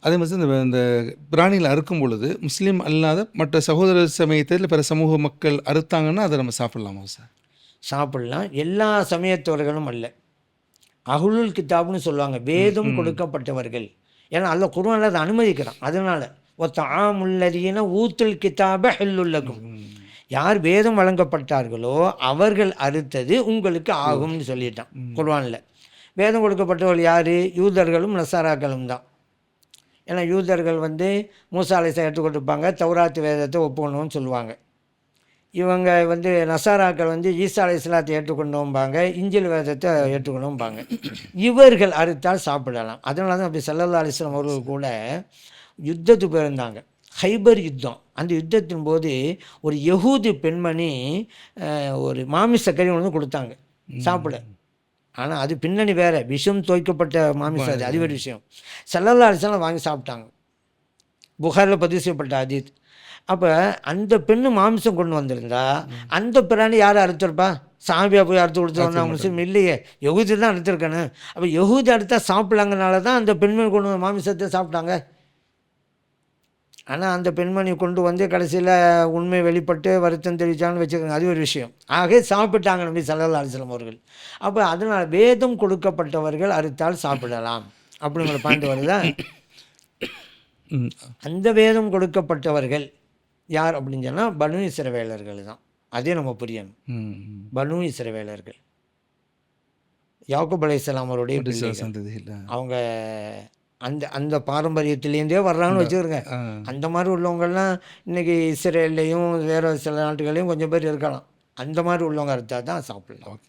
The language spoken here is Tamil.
அதே மாதிரி இந்த பிராணியில் அறுக்கும் பொழுது முஸ்லீம் அல்லாத மற்ற சகோதர சமயத்தில் பிற சமூக மக்கள் அறுத்தாங்கன்னா அதை நம்ம சாப்பிடலாமா சார்? சாப்பிடலாம். எல்லா சமயத்தவர்களும் அல்ல. அஹ்லுல் கிதாப்னு சொல்லுவாங்க, வேதம் கொடுக்கப்பட்டவர்கள். ஏன்னா அல்லாஹ் குர்ஆன்ல அதை அனுமதிக்கிறான். அதனால் ஒத்தஆமுல்லதீன ஊத்துல் கிதாப ஹில்லுல்லகும், யார் வேதம் வழங்கப்பட்டார்களோ அவர்கள் அறுத்தது உங்களுக்கு ஆகும்னு சொல்லிட்டான் குர்ஆனில். வேதம் கொடுக்கப்பட்டவர்கள் யார்? யூதர்களும் நசாராக்களும் தான். ஏன்னா யூதர்கள் மூசா அலைஹிஸ்ஸலாம் ஏற்றுக்கொண்டிருப்பாங்க, தௌராத் வேதத்தை ஒப்புக்கணும்னு சொல்லுவாங்க. இவங்க நசாராக்கள் ஈசா அலைஹிஸ்ஸலாத்தை ஏற்றுக்கொண்டோம்பாங்க, இஞ்சில் வேதத்தை ஏற்றுக்கொண்டோம்பாங்க. இவர்கள் அறுத்தால் சாப்பிடலாம். அதனால தான் அப்படி ஸல்லல்லாஹு அலைஹி வஸல்லம் அவர்கள் கூட யுத்தத்துக்கு போயிருந்தாங்க, ஹைபர் யுத்தம். அந்த யுத்தத்தின் போது ஒரு யஹூதி பெண்மணி ஒரு மாமிசக்கறி கொடுத்தாங்க சாப்பிட. ஆனால் அது பின்னணி வேறு, விஷம் தோய்க்கப்பட்ட மாமிசம், அது வேறு விஷயம். ஸல்லல்லாஹு அலைஹி வஸல்லம் வாங்கி சாப்பிட்டாங்க. புகாரில் பதிவு செய்யப்பட்ட ஹதீஸ். அப்போ அந்த பெண்ணு மாமிசம் கொண்டு வந்திருந்தா அந்த பிராணி யார் அறுத்திருப்பா? சாமியாக போய் அறுத்து கொடுத்துருவாங்க. முஸ்லீம் இல்லையே, யஹூதி தான் அறுத்துருக்கணும். அப்போ யஹூதி அறுத்தா சாப்பிட்லாங்கனால தான் அந்த பெண்மணி கொண்டு வந்து மாமிசத்தை சாப்பிட்டாங்க. ஆனால் அந்த பெண்மணி கொண்டு கடைசியில் உண்மை வெளிப்பட்டு வருத்தம் தெரிவித்தாங்கன்னு வச்சுக்கோங்க, அது ஒரு விஷயம். ஆக சாப்பிட்டாங்க நபி ஸல்லல்லாஹு அலைஹி வஸல்லம் அவர்கள். அப்போ அதனால் வேதம் கொடுக்கப்பட்டவர்கள் அறுத்தால் சாப்பிடலாம் அப்படிங்கிற பாயிண்ட் வருதா? அந்த வேதம் கொடுக்கப்பட்டவர்கள் யார் அப்படின்னு சொன்னால் பனு இஸ்ரவேலர்கள் தான். அதே நம்ம புரியணும். பனு இஸ்ரவேலர்கள் யாக்கூப் அலைஹிஸ்ஸலாம் அவருடைய பிள்ளைகள். அவங்க அந்த அந்த பாரம்பரியத்திலேருந்தே வர்றாங்கன்னு வச்சுக்கிறேங்க. அந்த மாதிரி உள்ளவங்கள்லாம் இன்றைக்கி இஸ்ரேல்லையும் வேறு சில நாட்டுகளையும் கொஞ்சம் பேர் இருக்கலாம். அந்த மாதிரி உள்ளவங்க அறுத்தா தான் சாப்பிடலாம்.